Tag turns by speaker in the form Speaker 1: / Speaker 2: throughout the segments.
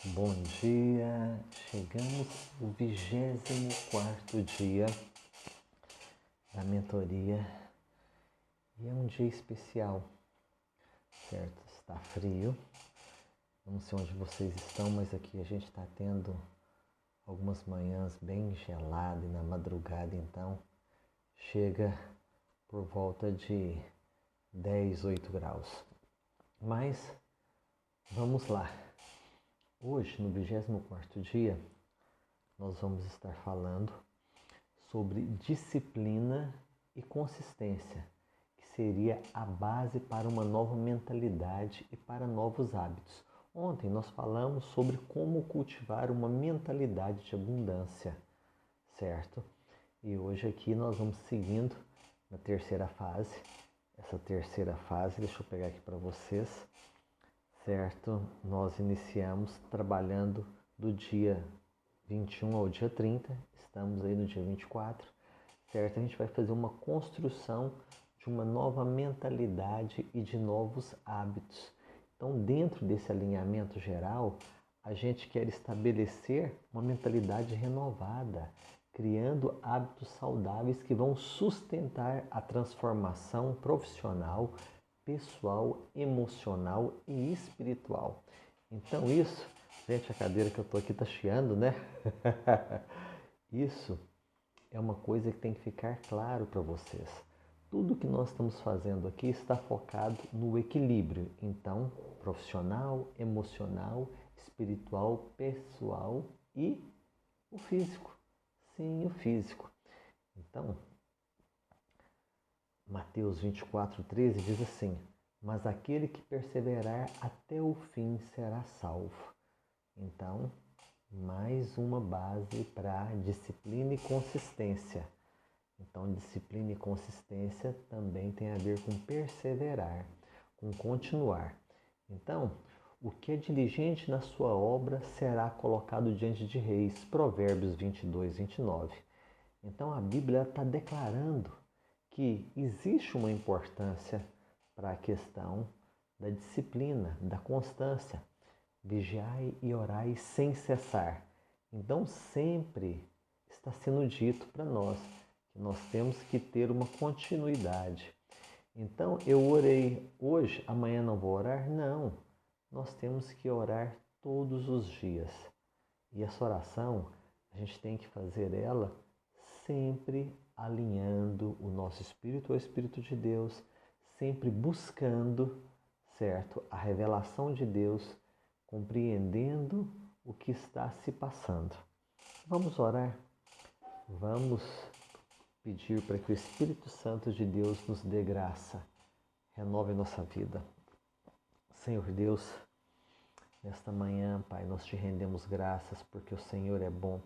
Speaker 1: Bom dia, chegamos ao 24º dia da mentoria e é um dia especial, certo? Está frio, não sei onde vocês estão, mas aqui a gente está tendo algumas manhãs bem geladas e na madrugada, então chega por volta de 10, 8 graus. Mas vamos lá. Hoje, no 24º dia, nós vamos estar falando sobre disciplina e consistência, que seria a base para uma nova mentalidade e para novos hábitos. Ontem nós falamos sobre como cultivar uma mentalidade de abundância, certo? E hoje aqui nós vamos seguindo na terceira fase. Essa terceira fase, deixa eu pegar aqui para vocês, certo? Nós iniciamos trabalhando do dia 21 ao dia 30, estamos aí no dia 24, certo? A gente vai fazer uma construção de uma nova mentalidade e de novos hábitos. Então, dentro desse alinhamento geral, a gente quer estabelecer uma mentalidade renovada, criando hábitos saudáveis que vão sustentar a transformação profissional, pessoal, emocional e espiritual. Então isso, gente, a cadeira que eu estou aqui está chiando, né? Isso é uma coisa que tem que ficar claro para vocês. Tudo que nós estamos fazendo aqui está focado no equilíbrio, então, profissional, emocional, espiritual, pessoal e o físico. Sim, o físico. Então, Mateus 24:13 diz assim: mas aquele que perseverar até o fim será salvo. Então, mais uma base para disciplina e consistência. Então, disciplina e consistência também tem a ver com perseverar, com continuar. Então, o que é diligente na sua obra será colocado diante de reis. Provérbios 22:29. Então, a Bíblia está declarando que existe uma importância para a questão da disciplina, da constância. Vigiai e orai sem cessar. Então, sempre está sendo dito para nós que nós temos que ter uma continuidade. Então, eu orei hoje, amanhã não vou orar? Não. Nós temos que orar todos os dias. E essa oração, a gente tem que fazer ela sempre alinhando o nosso espírito ao Espírito de Deus, sempre buscando, certo, a revelação de Deus, compreendendo o que está se passando. Vamos orar? Vamos pedir para que o Espírito Santo de Deus nos dê graça, renove nossa vida. Senhor Deus, nesta manhã, Pai, nós te rendemos graças porque o Senhor é bom,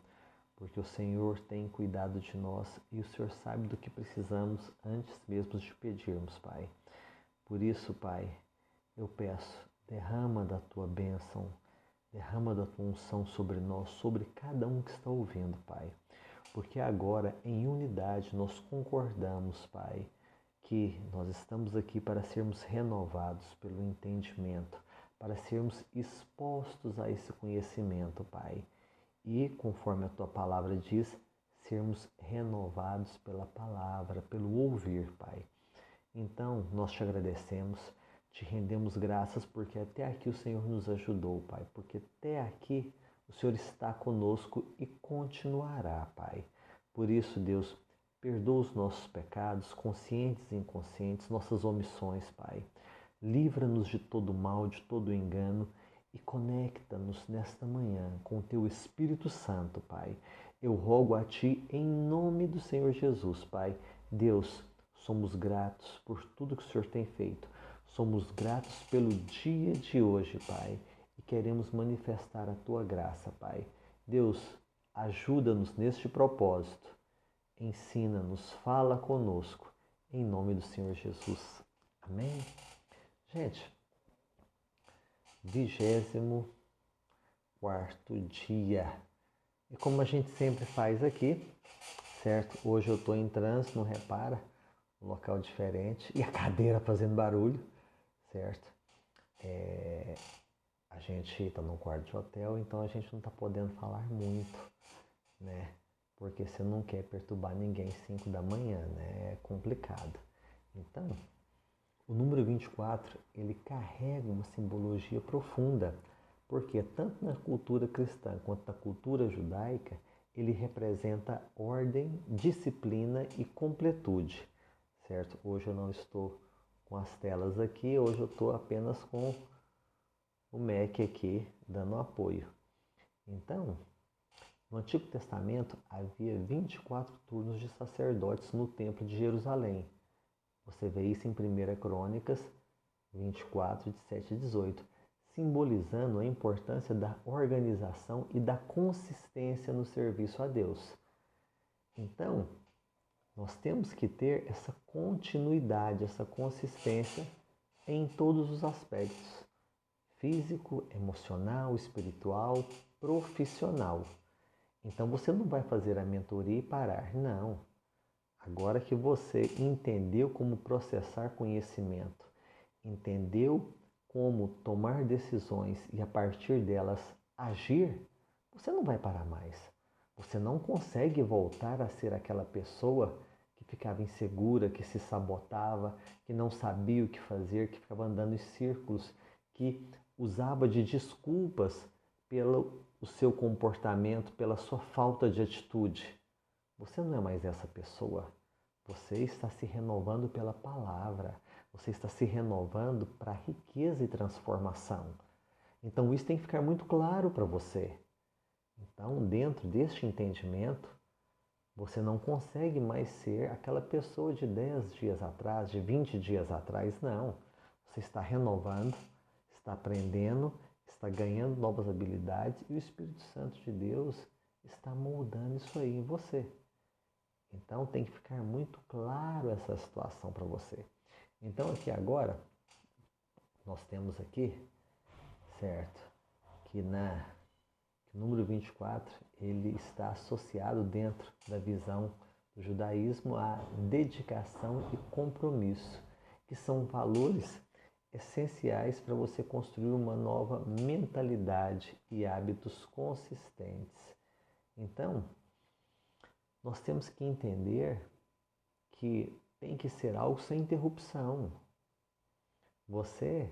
Speaker 1: porque o Senhor tem cuidado de nós e o Senhor sabe do que precisamos antes mesmo de pedirmos, Pai. Por isso, Pai, eu peço, derrama da tua bênção, derrama da tua unção sobre nós, sobre cada um que está ouvindo, Pai. Porque agora, em unidade, nós concordamos, Pai, que nós estamos aqui para sermos renovados pelo entendimento, para sermos expostos a esse conhecimento, Pai. E, conforme a tua palavra diz, sermos renovados pela palavra, pelo ouvir, Pai. Então, nós te agradecemos, te rendemos graças porque até aqui o Senhor nos ajudou, Pai, porque até aqui o Senhor está conosco e continuará, Pai. Por isso, Deus, perdoa os nossos pecados, conscientes e inconscientes, nossas omissões, Pai. Livra-nos de todo mal, de todo engano e conecta-nos nesta manhã com o Teu Espírito Santo, Pai. Eu rogo a Ti em nome do Senhor Jesus, Pai. Deus, somos gratos por tudo que o Senhor tem feito. Somos gratos pelo dia de hoje, Pai, e queremos manifestar a Tua graça, Pai. Deus, ajuda-nos neste propósito. Ensina-nos, fala conosco, em nome do Senhor Jesus. Amém? Gente, 24º dia. E como a gente sempre faz aqui, certo? Hoje eu estou em trânsito, não repara, um local diferente, e a cadeira fazendo barulho, certo? a gente está num quarto de hotel, então a gente não está podendo falar muito, né? Porque você não quer perturbar ninguém às 5 da manhã, né? É complicado. Então, o número 24, ele carrega uma simbologia profunda, porque tanto na cultura cristã quanto na cultura judaica, ele representa ordem, disciplina e completude, certo? Hoje eu não estou com as telas aqui, hoje eu estou apenas com o Mac aqui dando apoio. Então, no Antigo Testamento havia 24 turnos de sacerdotes no Templo de Jerusalém. Você vê isso em 1 Crônicas 24, de 7 a 18, simbolizando a importância da organização e da consistência no serviço a Deus. Então, nós temos que ter essa continuidade, essa consistência em todos os aspectos: físico, emocional, espiritual, profissional. Então você não vai fazer a mentoria e parar, não. Agora que você entendeu como processar conhecimento, entendeu como tomar decisões e a partir delas agir, você não vai parar mais. Você não consegue voltar a ser aquela pessoa que ficava insegura, que se sabotava, que não sabia o que fazer, que ficava andando em círculos, que usava de desculpas pelo seu comportamento, pela sua falta de atitude. Você não é mais essa pessoa. Você está se renovando pela palavra. Você está se renovando para riqueza e transformação. Então isso tem que ficar muito claro para você. Então, dentro deste entendimento, você não consegue mais ser aquela pessoa de 10 dias atrás, de 20 dias atrás, não. Você está renovando, está aprendendo, está ganhando novas habilidades e o Espírito Santo de Deus está moldando isso aí em você. Então tem que ficar muito claro essa situação para você. Então aqui agora, nós temos aqui, certo, que o número 24, ele está associado dentro da visão do judaísmo à dedicação e compromisso, que são valores essenciais para você construir uma nova mentalidade e hábitos consistentes. Então, nós temos que entender que tem que ser algo sem interrupção. Você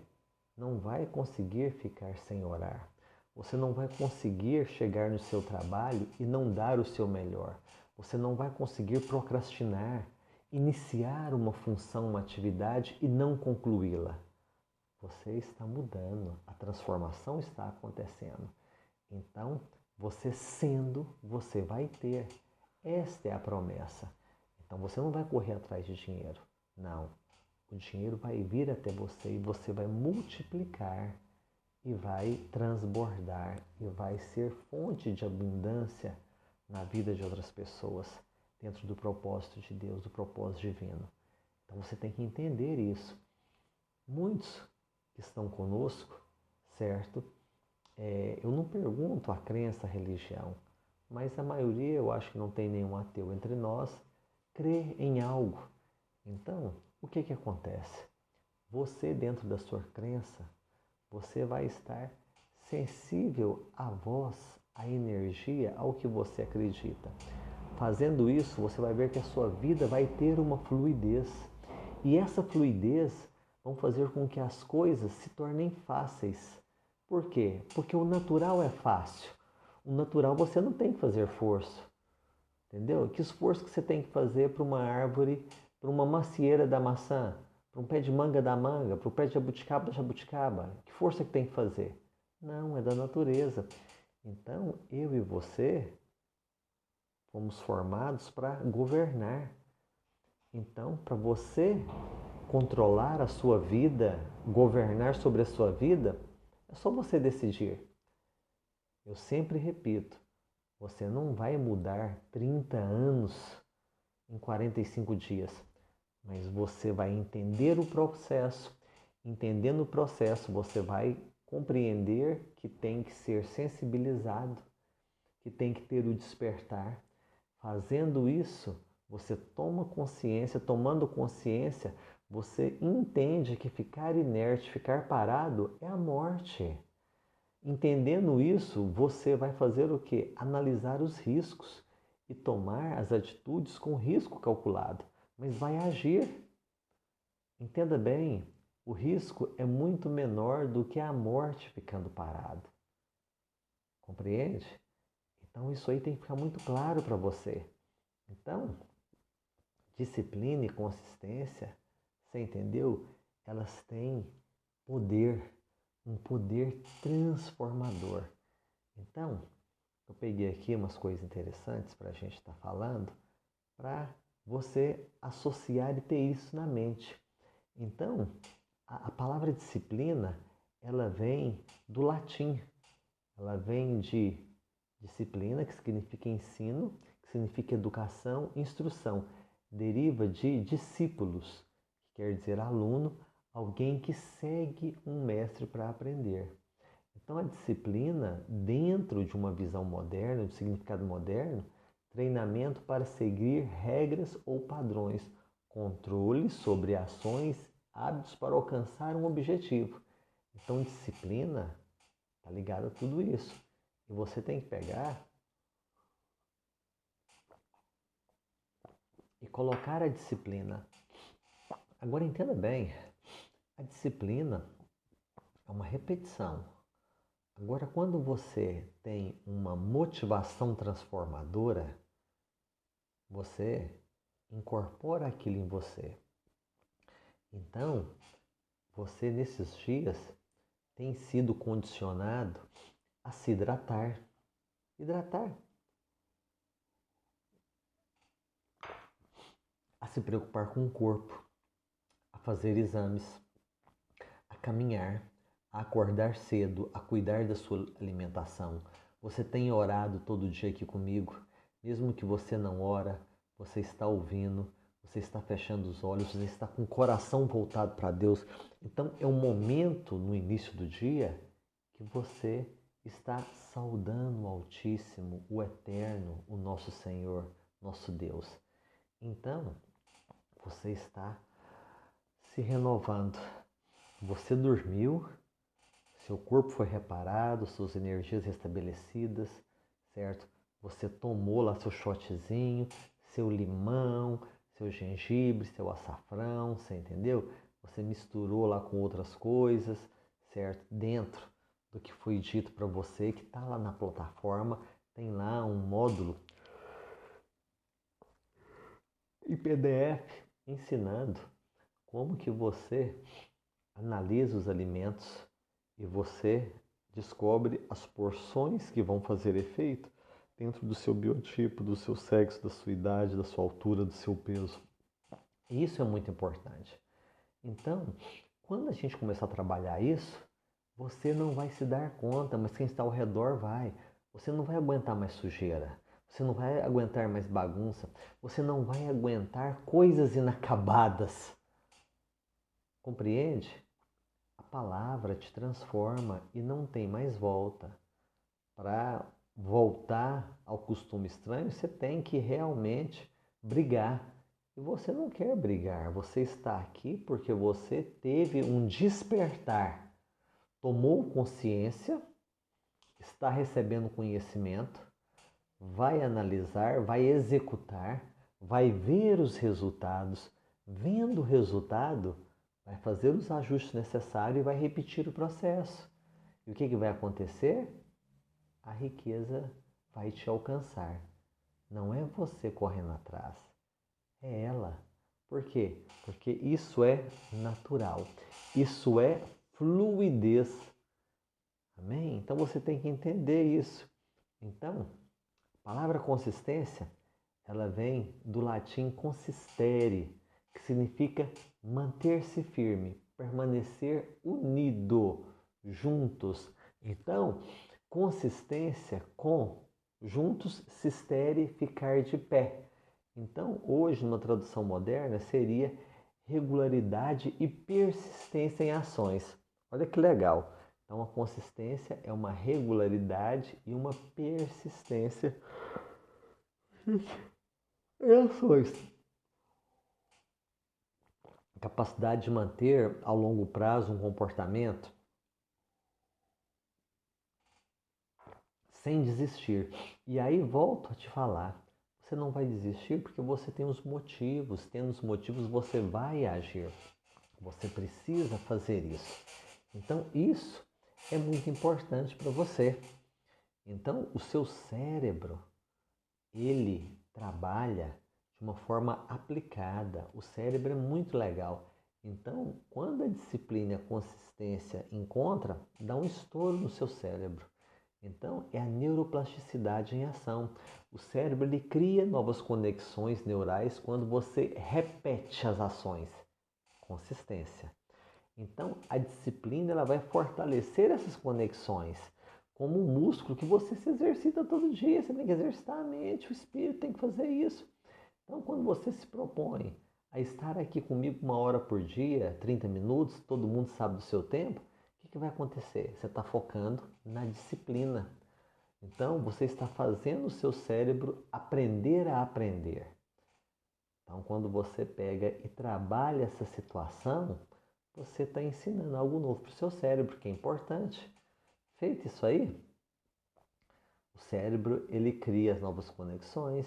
Speaker 1: não vai conseguir ficar sem orar. Você não vai conseguir chegar no seu trabalho e não dar o seu melhor. Você não vai conseguir procrastinar, iniciar uma função, uma atividade e não concluí-la. Você está mudando, a transformação está acontecendo. Então, você sendo, você vai ter. Esta é a promessa. Então você não vai correr atrás de dinheiro. Não. O dinheiro vai vir até você e você vai multiplicar e vai transbordar e vai ser fonte de abundância na vida de outras pessoas, dentro do propósito de Deus, do propósito divino. Então você tem que entender isso. Muitos que estão conosco, certo? Eu não pergunto a crença, a religião, mas a maioria, eu acho que não tem nenhum ateu entre nós, crê em algo. Então, o que acontece? Você, dentro da sua crença, você vai estar sensível à voz, à energia, ao que você acredita. Fazendo isso, você vai ver que a sua vida vai ter uma fluidez. E essa fluidez vai fazer com que as coisas se tornem fáceis. Por quê? Porque o natural é fácil. O natural você não tem que fazer esforço. Entendeu? Que esforço que você tem que fazer para uma árvore, para uma macieira da maçã, para um pé de manga da manga, para o pé de jabuticaba da jabuticaba? Que força que tem que fazer? Não, é da natureza. Então, eu e você fomos formados para governar. Então, para você controlar a sua vida, governar sobre a sua vida, é só você decidir. Eu sempre repito, você não vai mudar 30 anos em 45 dias, mas você vai entender o processo. Entendendo o processo, você vai compreender que tem que ser sensibilizado, que tem que ter o despertar. Fazendo isso, você toma consciência, tomando consciência, você entende que ficar inerte, ficar parado é a morte. Entendendo isso, você vai fazer o quê? Analisar os riscos e tomar as atitudes com risco calculado, mas vai agir. Entenda bem, o risco é muito menor do que a morte ficando parado. Compreende? Então isso aí tem que ficar muito claro para você. Então, disciplina e consistência, você entendeu? Elas têm poder, um poder transformador. Então, eu peguei aqui umas coisas interessantes para a gente estar falando, para você associar e ter isso na mente. Então, a palavra disciplina, ela vem do latim. Ela vem de disciplina, que significa ensino, que significa educação, instrução. Deriva de discípulos, que quer dizer aluno, alguém que segue um mestre para aprender. Então, a disciplina, dentro de uma visão moderna, de significado moderno, treinamento para seguir regras ou padrões, controle sobre ações, hábitos para alcançar um objetivo. Então, disciplina está ligada a tudo isso. E você tem que pegar e colocar a disciplina. Agora, entenda bem, a disciplina é uma repetição. Agora, quando você tem uma motivação transformadora, você incorpora aquilo em você. Então, você nesses dias tem sido condicionado a se hidratar. Hidratar. A se preocupar com o corpo, a fazer exames, a caminhar, a acordar cedo, a cuidar da sua alimentação. Você tem orado todo dia aqui comigo, mesmo que você não ora, você está ouvindo, você está fechando os olhos, você está com o coração voltado para Deus. Então é um momento no início do dia que você está saudando o Altíssimo, o Eterno, o nosso Senhor, nosso Deus. Então, você está se renovando. Você dormiu, seu corpo foi reparado, suas energias restabelecidas, certo? Você tomou lá seu shotzinho, seu limão, seu gengibre, seu açafrão, você entendeu? Você misturou lá com outras coisas, certo? Dentro do que foi dito para você, que está lá na plataforma, tem lá um módulo em PDF ensinando como que você analisa os alimentos e você descobre as porções que vão fazer efeito dentro do seu biotipo, do seu sexo, da sua idade, da sua altura, do seu peso. E isso é muito importante. Então, quando a gente começar a trabalhar isso, você não vai se dar conta, mas quem está ao redor vai. Você não vai aguentar mais sujeira. Você não vai aguentar mais bagunça. Você não vai aguentar coisas inacabadas. Compreende? A palavra te transforma e não tem mais volta. Para voltar ao costume estranho, você tem que realmente brigar. E você não quer brigar, você está aqui porque você teve um despertar, tomou consciência, está recebendo conhecimento, vai analisar, vai executar, vai ver os resultados. Vendo o resultado, vai fazer os ajustes necessários e vai repetir o processo. E o que vai acontecer? A riqueza vai te alcançar. Não é você correndo atrás, é ela. Por quê? Porque isso é natural, isso é fluidez. Amém? Então você tem que entender isso. Então, a palavra consistência, ela vem do latim consistere, que significa manter-se firme, permanecer unido, juntos. Então, consistência com juntos, sistere, ficar de pé. Então, hoje, numa tradução moderna, seria regularidade e persistência em ações. Olha que legal. Então, a consistência é uma regularidade e uma persistência em ações. Capacidade de manter ao longo prazo um comportamento sem desistir. E aí volto a te falar, você não vai desistir porque você tem os motivos. Tendo os motivos, você vai agir. Você precisa fazer isso. Então, isso é muito importante para você. Então, o seu cérebro, ele trabalha de uma forma aplicada. O cérebro é muito legal. Então, quando a disciplina e a consistência encontra, dá um estouro no seu cérebro. Então, é a neuroplasticidade em ação. O cérebro ele cria novas conexões neurais quando você repete as ações. Consistência. Então, a disciplina ela vai fortalecer essas conexões, como um músculo que você se exercita todo dia. Você tem que exercitar a mente, o espírito tem que fazer isso. Então, quando você se propõe a estar aqui comigo 1 hora por dia, 30 minutos, todo mundo sabe do seu tempo, o que vai acontecer? Você está focando na disciplina. Então, você está fazendo o seu cérebro aprender a aprender. Então, quando você pega e trabalha essa situação, você está ensinando algo novo para o seu cérebro, que é importante. Feito isso aí, o cérebro ele cria as novas conexões,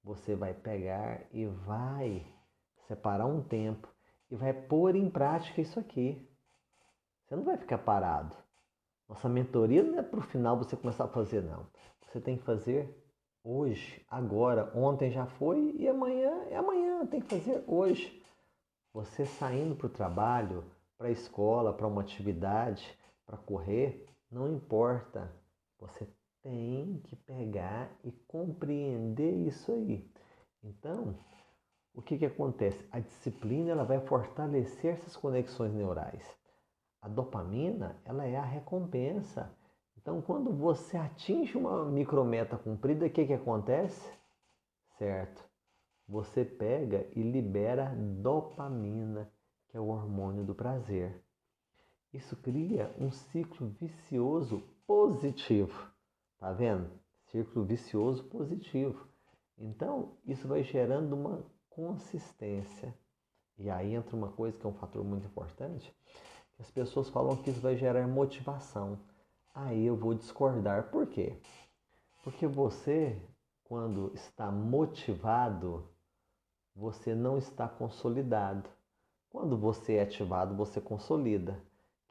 Speaker 1: você vai pegar e vai separar um tempo e vai pôr em prática isso aqui. Você não vai ficar parado. Nossa mentoria não é para o final você começar a fazer, não. Você tem que fazer hoje, agora. Ontem já foi e amanhã é amanhã. Tem que fazer hoje. Você saindo para o trabalho, para a escola, para uma atividade, para correr, não importa. Você tem que pegar e compreender isso aí. Então, o que acontece? A disciplina ela vai fortalecer essas conexões neurais. A dopamina ela é a recompensa. Então, quando você atinge uma micrometa cumprida, o que acontece? Certo? Você pega e libera dopamina, que é o hormônio do prazer. Isso cria um ciclo vicioso positivo. Tá vendo? Círculo vicioso positivo. Então, isso vai gerando uma consistência. E aí entra uma coisa que é um fator muito importante, que as pessoas falam que isso vai gerar motivação. Aí eu vou discordar. Por quê? Porque você, quando está motivado, você não está consolidado. Quando você é ativado, você consolida.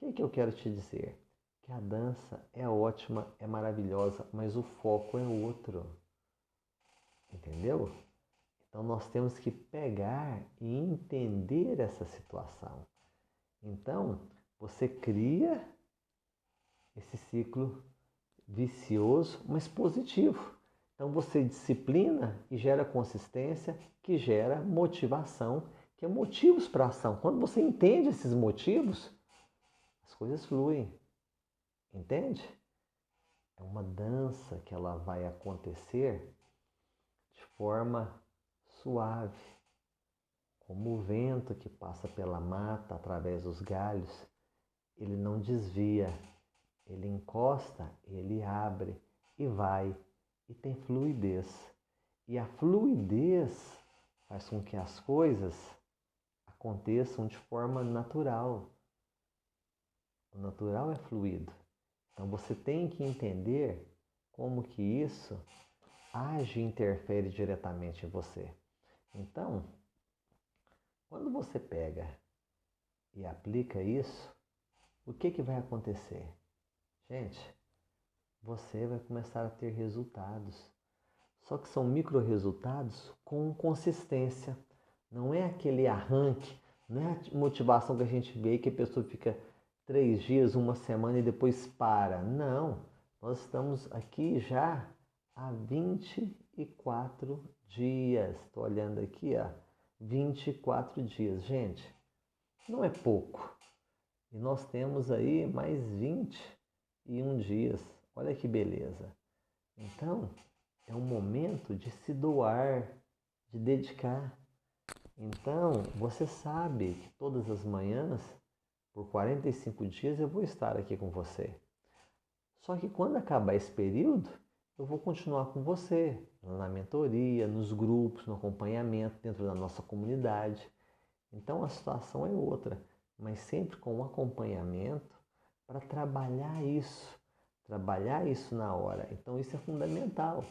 Speaker 1: O que eu quero te dizer? Que a dança é ótima, é maravilhosa, mas o foco é outro. Entendeu? Então nós temos que pegar e entender essa situação. Então, você cria esse ciclo vicioso, mas positivo. Então você disciplina e gera consistência, que gera motivação, que é motivos para a ação. Quando você entende esses motivos, as coisas fluem. Entende? É uma dança que ela vai acontecer de forma suave, como o vento que passa pela mata através dos galhos. Ele não desvia, ele encosta, ele abre e vai, e tem fluidez. E a fluidez faz com que as coisas aconteçam de forma natural. O natural é fluido. Então você tem que entender como que isso age e interfere diretamente em você. Então, quando você pega e aplica isso, o que vai acontecer? Gente, você vai começar a ter resultados. Só que são micro-resultados com consistência. Não é aquele arranque, não é a motivação que a gente vê que a pessoa fica 3 dias, 1 semana e depois para. Não, nós estamos aqui já há 24 dias. Estou olhando aqui, ó, 24 dias. Gente, não é pouco. E nós temos aí mais 21 dias. Olha que beleza. Então, é um momento de se doar, de dedicar. Então, você sabe que todas as manhãs, por 45 dias, eu vou estar aqui com você. Só que quando acabar esse período, eu vou continuar com você, na mentoria, nos grupos, no acompanhamento, dentro da nossa comunidade. Então, a situação é outra, mas sempre com um acompanhamento para trabalhar isso, trabalhar isso na hora. Então isso é fundamental.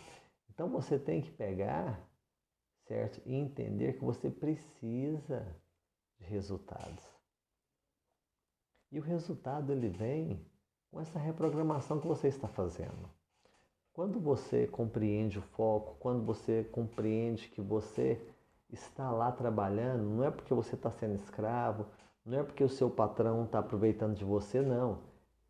Speaker 1: Então você tem que pegar, certo? E entender que você precisa de resultados. E o resultado ele vem com essa reprogramação que você está fazendo. Quando você compreende o foco, quando você compreende que você está lá trabalhando, não é porque você está sendo escravo, não é porque o seu patrão está aproveitando de você, não.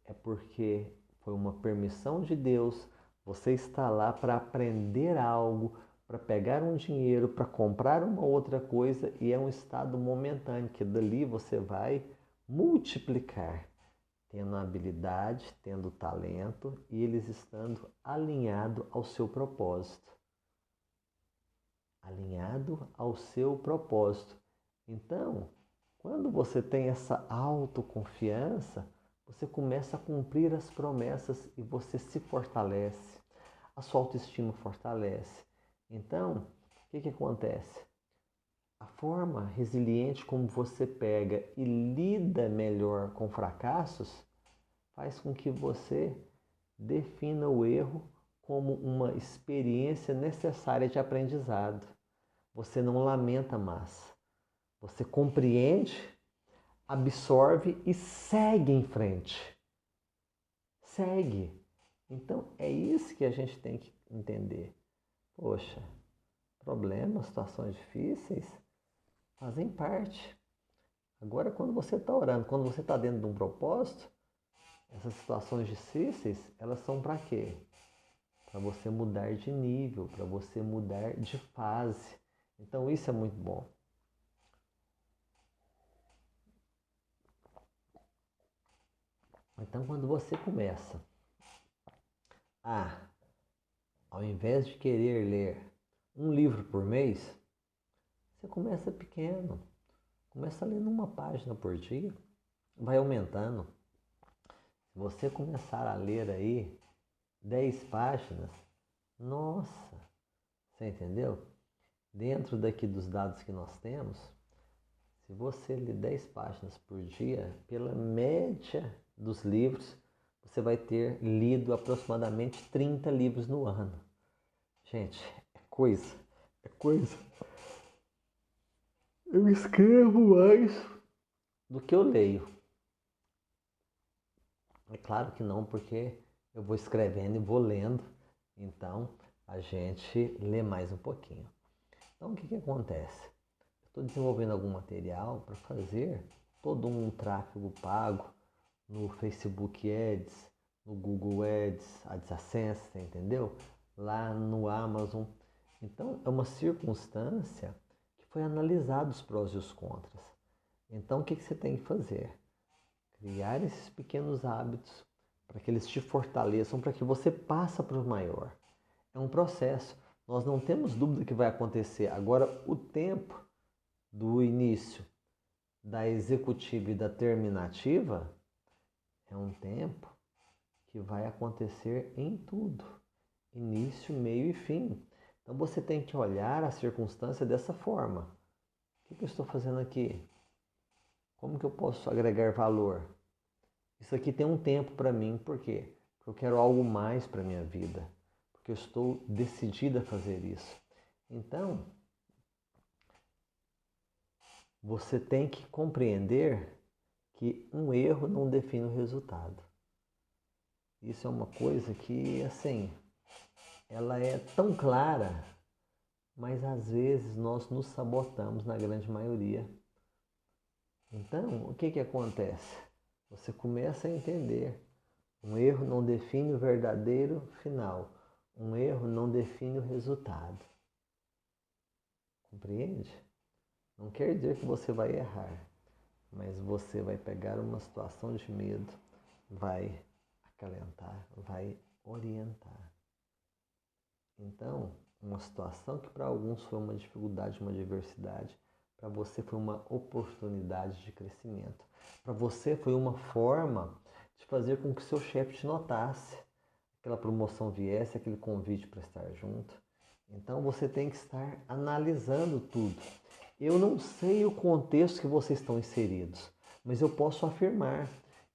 Speaker 1: É porque foi uma permissão de Deus, você está lá para aprender algo, para pegar um dinheiro, para comprar uma outra coisa e é um estado momentâneo, que dali você vai multiplicar, tendo a habilidade, tendo o talento e eles estando alinhado ao seu propósito. Alinhado ao seu propósito. Então, quando você tem essa autoconfiança, você começa a cumprir as promessas e você se fortalece. A sua autoestima fortalece. Então, o que acontece? A forma resiliente como você pega e lida melhor com fracassos faz com que você defina o erro como uma experiência necessária de aprendizado. Você não lamenta mais. Você compreende, absorve e segue em frente. Segue. Então é isso que a gente tem que entender. Poxa, problemas, situações difíceis fazem parte. Agora, quando você está orando, quando você está dentro de um propósito, essas situações difíceis, elas são para quê? Para você mudar de nível, para você mudar de fase. Então isso é muito bom. Então quando você começa ao invés de querer ler um livro por mês, você começa pequeno. Começa lendo uma página por dia, vai aumentando. Se você começar a ler aí 10 páginas, nossa, você entendeu? Dentro daqui dos dados que nós temos, se você ler 10 páginas por dia, pela média dos livros, você vai ter lido aproximadamente 30 livros no ano. Gente, é coisa. Eu escrevo mais do que eu leio. É claro que não, porque eu vou escrevendo e vou lendo, então a gente lê mais um pouquinho. Então o que acontece? Eu estou desenvolvendo algum material para fazer todo um tráfego pago no Facebook Ads, no Google Ads, AdSense, entendeu? Lá no Amazon. Então é uma circunstância que foi analisado os prós e os contras. Então o que você tem que fazer? Criar esses pequenos hábitos para que eles te fortaleçam, para que você passe para o maior. É um processo. Nós não temos dúvida que vai acontecer. Agora, o tempo do início da executiva e da terminativa é um tempo que vai acontecer em tudo. Início, meio e fim. Então você tem que olhar a circunstância dessa forma. O que eu estou fazendo aqui? Como que eu posso agregar valor? Isso aqui tem um tempo para mim, por quê? Porque eu quero algo mais para a minha vida. Porque eu estou decidida a fazer isso. Então, você tem que compreender que um erro não define o resultado. Isso é uma coisa que, assim, ela é tão clara, mas às vezes nós nos sabotamos na grande maioria. Então, o que acontece? Você começa a entender. Um erro não define o verdadeiro final. Um erro não define o resultado. Compreende? Não quer dizer que você vai errar, mas você vai pegar uma situação de medo, vai acalentar, vai orientar. Então, uma situação que para alguns foi uma dificuldade, uma adversidade, para você foi uma oportunidade de crescimento. Para você foi uma forma de fazer com que seu chefe te notasse, aquela promoção viesse, aquele convite para estar junto. Então você tem que estar analisando tudo. Eu não sei o contexto que vocês estão inseridos, mas eu posso afirmar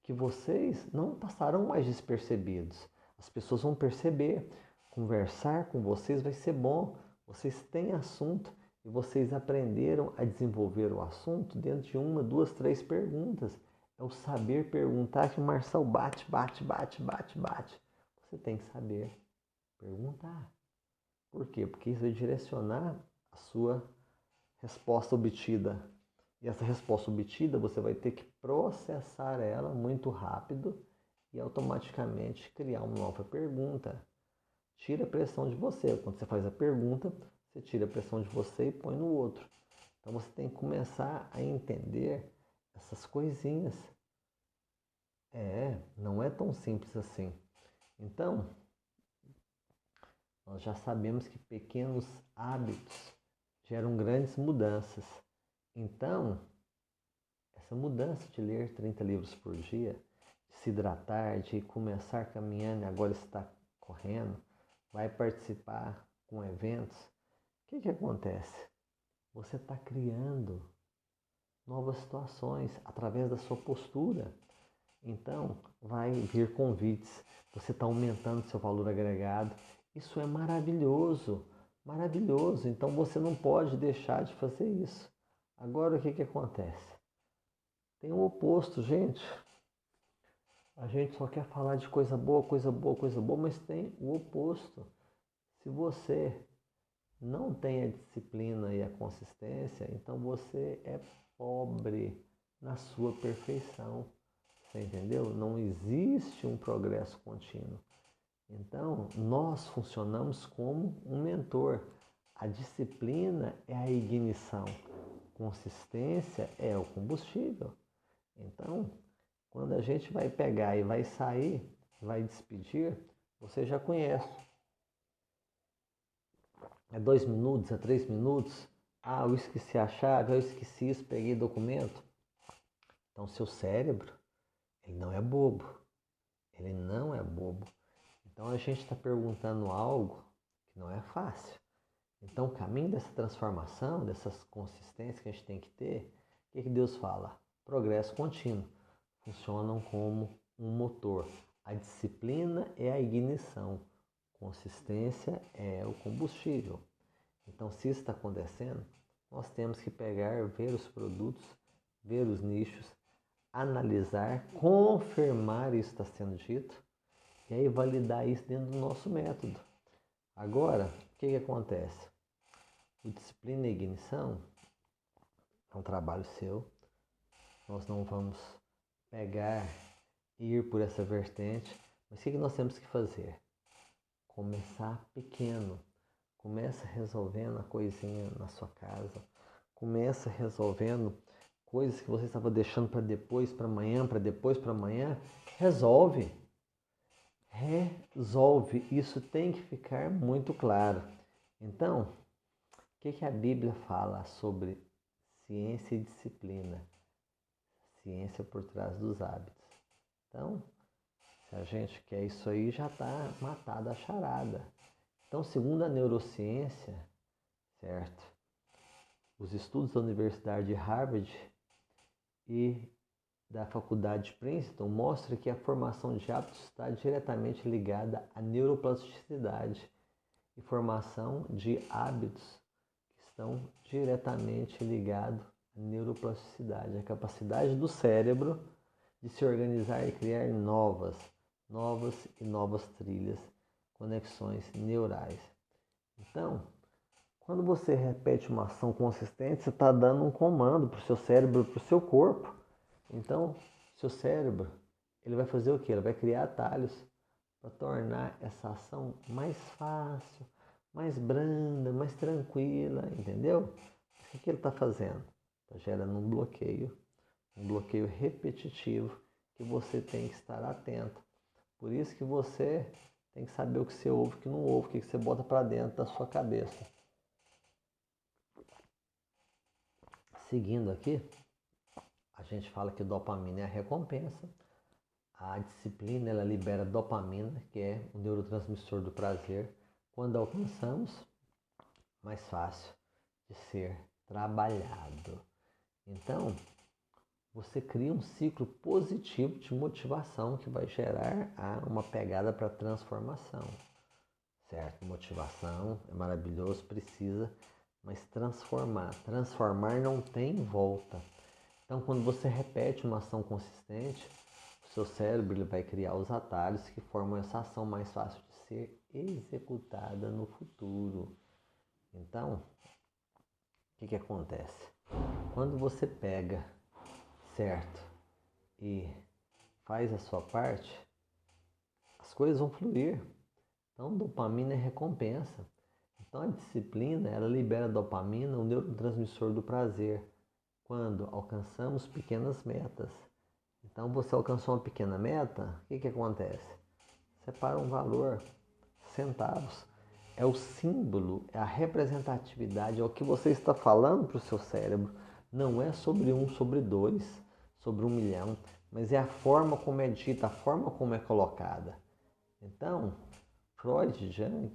Speaker 1: que vocês não passarão mais despercebidos. As pessoas vão perceber. Conversar com vocês vai ser bom. Vocês têm assunto e vocês aprenderam a desenvolver o assunto dentro de 1, 2, 3 perguntas. É o saber perguntar que o Marçal bate. Você tem que saber perguntar. Por quê? Porque isso vai direcionar a sua resposta obtida. E essa resposta obtida você vai ter que processar ela muito rápido e automaticamente criar uma nova pergunta. Tira a pressão de você. Quando você faz a pergunta, você tira a pressão de você e põe no outro. Então você tem que começar a entender essas coisinhas. Não é tão simples assim. Então, nós já sabemos que pequenos hábitos geram grandes mudanças. Então, essa mudança de ler 30 livros por dia, de se hidratar, de começar caminhando e agora está correndo, vai participar com eventos, o que acontece? Você está criando novas situações através da sua postura. Então, vai vir convites, você está aumentando seu valor agregado. Isso é maravilhoso, maravilhoso. Então, você não pode deixar de fazer isso. Agora, o que acontece? Tem o oposto, gente. A gente só quer falar de coisa boa, mas tem o oposto. Se você não tem a disciplina e a consistência, então você é pobre na sua perfeição. Você entendeu? Não existe um progresso contínuo. Então, nós funcionamos como um mentor. A disciplina é a ignição. Consistência é o combustível. Então, quando a gente vai pegar e vai sair, vai despedir, você já conhece. É 2 minutos, é 3 minutos. Ah, eu esqueci a chave, eu esqueci isso, peguei documento. Então, seu cérebro, ele não é bobo. Ele não é bobo. Então, a gente está perguntando algo que não é fácil. Então, o caminho dessa transformação, dessas consistências que a gente tem que ter, o que Deus fala? Progresso contínuo. Funcionam como um motor. A disciplina é a ignição. Consistência é o combustível. Então, se isso está acontecendo, nós temos que pegar, ver os produtos, ver os nichos, analisar, confirmar isso está sendo dito e aí validar isso dentro do nosso método. Agora, o que acontece? O disciplina e ignição é um trabalho seu. Nós não vamos pegar e ir por essa vertente. Mas o que nós temos que fazer? Começar pequeno. Começa resolvendo a coisinha na sua casa. Começa resolvendo coisas que você estava deixando para depois, para amanhã, para depois, para amanhã. Resolve. Resolve. Isso tem que ficar muito claro. Então, o que a Bíblia fala sobre ciência e disciplina? Ciência por trás dos hábitos. Então, se a gente quer isso aí, já está matada a charada. Então, segundo a neurociência, certo? Os estudos da Universidade de Harvard e da Faculdade de Princeton mostram que a formação de hábitos está diretamente ligada à neuroplasticidade e formação de hábitos que estão diretamente ligados à neuroplasticidade, a capacidade do cérebro de se organizar e criar novas trilhas, conexões neurais. Então, quando você repete uma ação consistente, você está dando um comando para o seu cérebro, para o seu corpo. Então, seu cérebro, ele vai fazer o quê? Ele vai criar atalhos para tornar essa ação mais fácil, mais branda, mais tranquila, entendeu? O que ele está fazendo? Está gerando um bloqueio repetitivo que você tem que estar atento. Por isso que você tem que saber o que você ouve e o que não ouve, o que você bota para dentro da sua cabeça. Seguindo aqui, a gente fala que dopamina é a recompensa. A disciplina, ela libera dopamina, que é o neurotransmissor do prazer. Quando alcançamos, mais fácil de ser trabalhado. Então, você cria um ciclo positivo de motivação que vai gerar uma pegada para transformação, certo? Motivação é maravilhoso, precisa, mas transformar não tem volta. Então, quando você repete uma ação consistente, o seu cérebro ele vai criar os atalhos que formam essa ação mais fácil de ser executada no futuro. Então, o que acontece? Quando você pega, certo, e faz a sua parte, as coisas vão fluir. Então, dopamina é recompensa. Então, a disciplina, ela libera dopamina, o neurotransmissor do prazer, quando alcançamos pequenas metas. Então, você alcançou uma pequena meta, o que acontece? Separa um valor, centavos. É o símbolo, é a representatividade, é o que você está falando para o seu cérebro. Não é sobre 1, sobre 2, sobre 1 milhão, mas é a forma como é dita, a forma como é colocada. Então, Freud e Jung,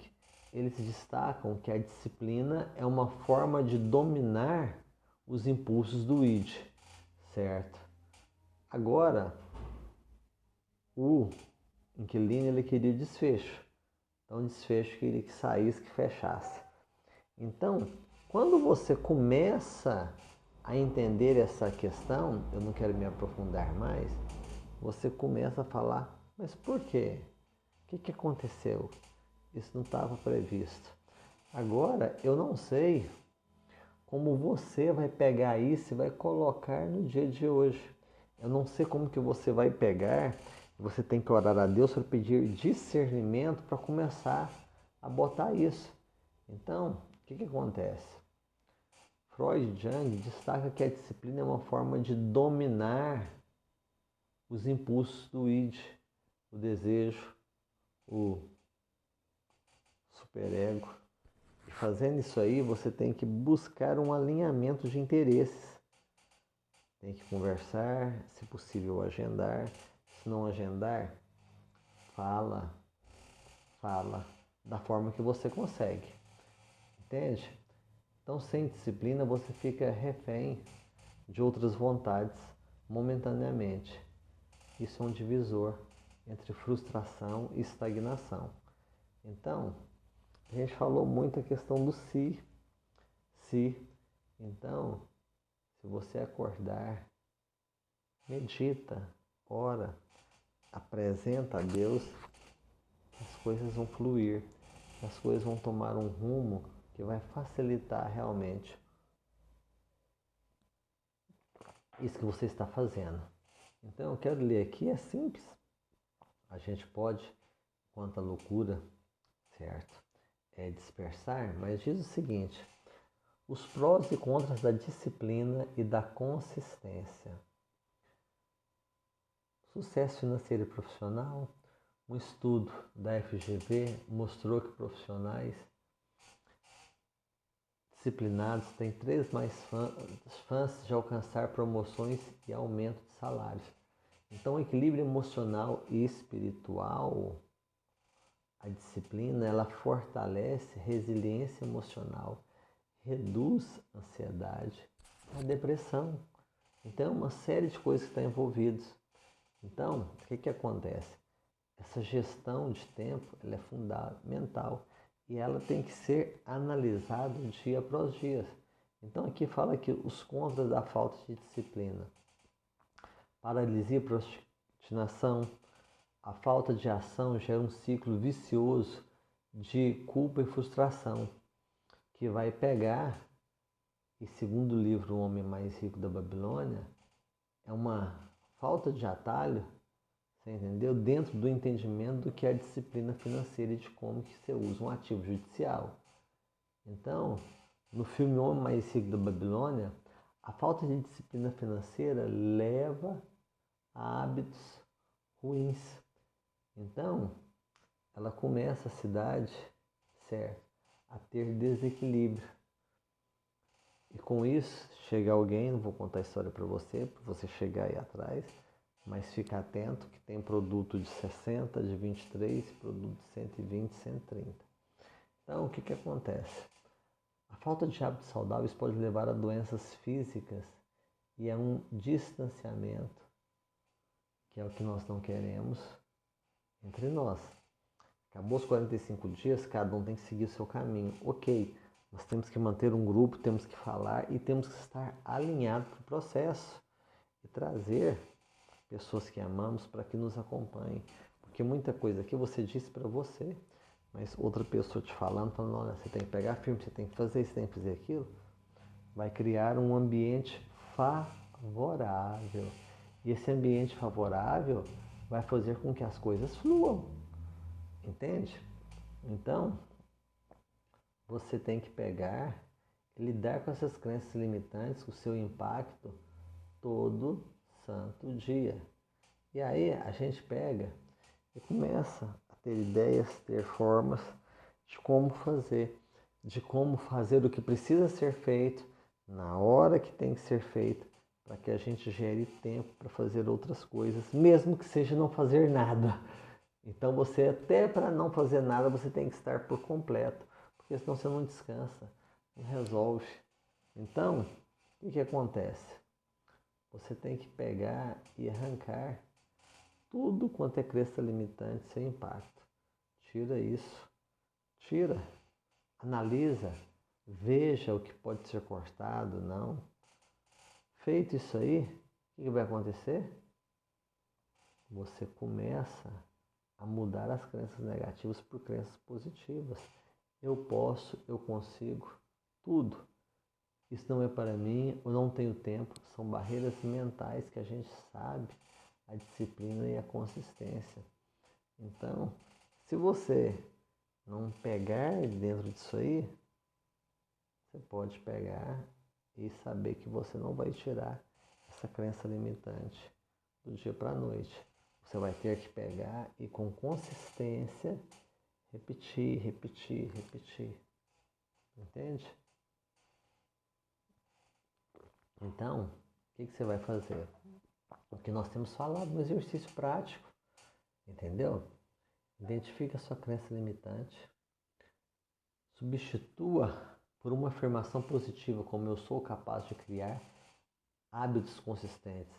Speaker 1: eles destacam que a disciplina é uma forma de dominar os impulsos do id, certo? Agora, o inquilino ele queria desfecho. Então, o desfecho queria que saísse, que fechasse. Então, quando você começa a entender essa questão, eu não quero me aprofundar mais, você começa a falar, mas por quê? O que aconteceu? Isso não estava previsto. Agora, eu não sei como você vai pegar isso e vai colocar no dia de hoje. Eu não sei como que você vai pegar, você tem que orar a Deus para pedir discernimento para começar a botar isso. Então, o que acontece? Freud e Jung destaca que a disciplina é uma forma de dominar os impulsos do id, o desejo, o superego. E fazendo isso aí, você tem que buscar um alinhamento de interesses. Tem que conversar, se possível agendar. Se não agendar, fala da forma que você consegue. Entende? Então, sem disciplina, você fica refém de outras vontades momentaneamente. Isso é um divisor entre frustração e estagnação. Então, a gente falou muito a questão do se. Então, se você acordar, medita, ora, apresenta a Deus, as coisas vão fluir, as coisas vão tomar um rumo que vai facilitar realmente isso que você está fazendo. Então, eu quero ler aqui, é simples. A gente pode, quanto à loucura, certo? Dispersar, mas diz o seguinte: os prós e contras da disciplina e da consistência. Sucesso financeiro e profissional. Um estudo da FGV mostrou que profissionais disciplinados têm 3 mais chances de alcançar promoções e aumento de salários. Então, o equilíbrio emocional e espiritual, a disciplina, ela fortalece resiliência emocional, reduz a ansiedade, a depressão. Então, é uma série de coisas que estão envolvidas. Então, o que acontece? Essa gestão de tempo ela é fundamental e ela tem que ser analisada dia após dia. Então, aqui fala que os contras da falta de disciplina: paralisia e procrastinação. A falta de ação gera um ciclo vicioso de culpa e frustração, que vai pegar, e segundo o livro O Homem Mais Rico da Babilônia, é uma falta de atalho, você entendeu? Dentro do entendimento do que é a disciplina financeira e de como que você usa um ativo judicial. Então, no filme O Homem Mais Rico da Babilônia, a falta de disciplina financeira leva a hábitos ruins. Então, ela começa a cidade, certo, a ter desequilíbrio. E com isso, chega alguém, não vou contar a história para você chegar aí atrás, mas fica atento que tem produto de 60, de 23, produto de 120, 130. Então, o que acontece? A falta de hábitos saudáveis pode levar a doenças físicas e é um distanciamento, que é o que nós não queremos entre nós. Acabou os 45 dias, cada um tem que seguir o seu caminho. Ok, nós temos que manter um grupo, temos que falar e temos que estar alinhados para o processo e trazer pessoas que amamos para que nos acompanhem. Porque muita coisa aqui você disse para você, mas outra pessoa te falando, olha, você tem que pegar firme, você tem que fazer isso, você tem que fazer aquilo, vai criar um ambiente favorável. E esse ambiente favorável vai fazer com que as coisas fluam. Entende? Então, você tem que pegar e lidar com essas crenças limitantes, com o seu impacto, todo santo dia. E aí a gente pega e começa a ter ideias, ter formas de como fazer o que precisa ser feito, na hora que tem que ser feito, para que a gente gere tempo para fazer outras coisas, mesmo que seja não fazer nada. Então você, até para não fazer nada, você tem que estar por completo, porque senão você não descansa, não resolve. Então, o que acontece? Você tem que pegar e arrancar tudo quanto é crença limitante sem impacto. Tira isso, tira, analisa, veja o que pode ser cortado, não. Feito isso aí, o que vai acontecer? Você começa a mudar as crenças negativas por crenças positivas. Eu posso, eu consigo, tudo. Isso não é para mim, eu não tenho tempo. São barreiras mentais que a gente sabe, a disciplina e a consistência. Então, se você não pegar dentro disso aí, você pode pegar e saber que você não vai tirar essa crença limitante do dia para a noite. Você vai ter que pegar e com consistência repetir, repetir, repetir. Entende? Então, o que você vai fazer? O que nós temos falado no exercício prático. Entendeu? Identifique a sua crença limitante. Substitua por uma afirmação positiva, como eu sou capaz de criar hábitos consistentes.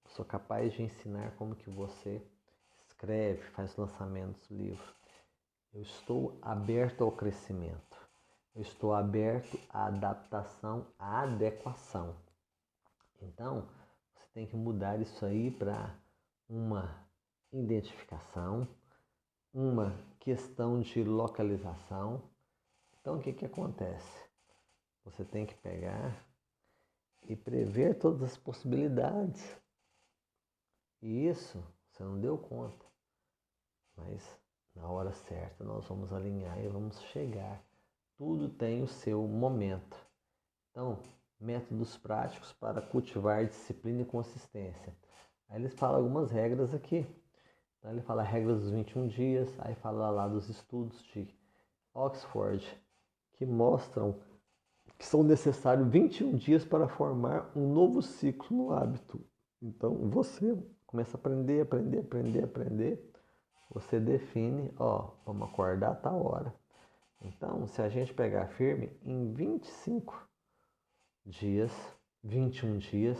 Speaker 1: Eu sou capaz de ensinar como que você escreve, faz lançamentos, livros. Eu estou aberto ao crescimento. Eu estou aberto à adaptação, à adequação. Então, você tem que mudar isso aí para uma identificação, uma questão de localização. Então, o que acontece? Você tem que pegar e prever todas as possibilidades. E isso você não deu conta. Mas na hora certa nós vamos alinhar e vamos chegar. Tudo tem o seu momento. Então, métodos práticos para cultivar disciplina e consistência. Aí eles falam algumas regras aqui. Então, ele fala a regra dos 21 dias, aí fala lá dos estudos de Oxford, que mostram que são necessários 21 dias para formar um novo ciclo no hábito. Então, você começa a aprender, aprender, aprender, aprender. Você define, vamos acordar a tal hora. Então, se a gente pegar firme, em 25 dias, 21 dias,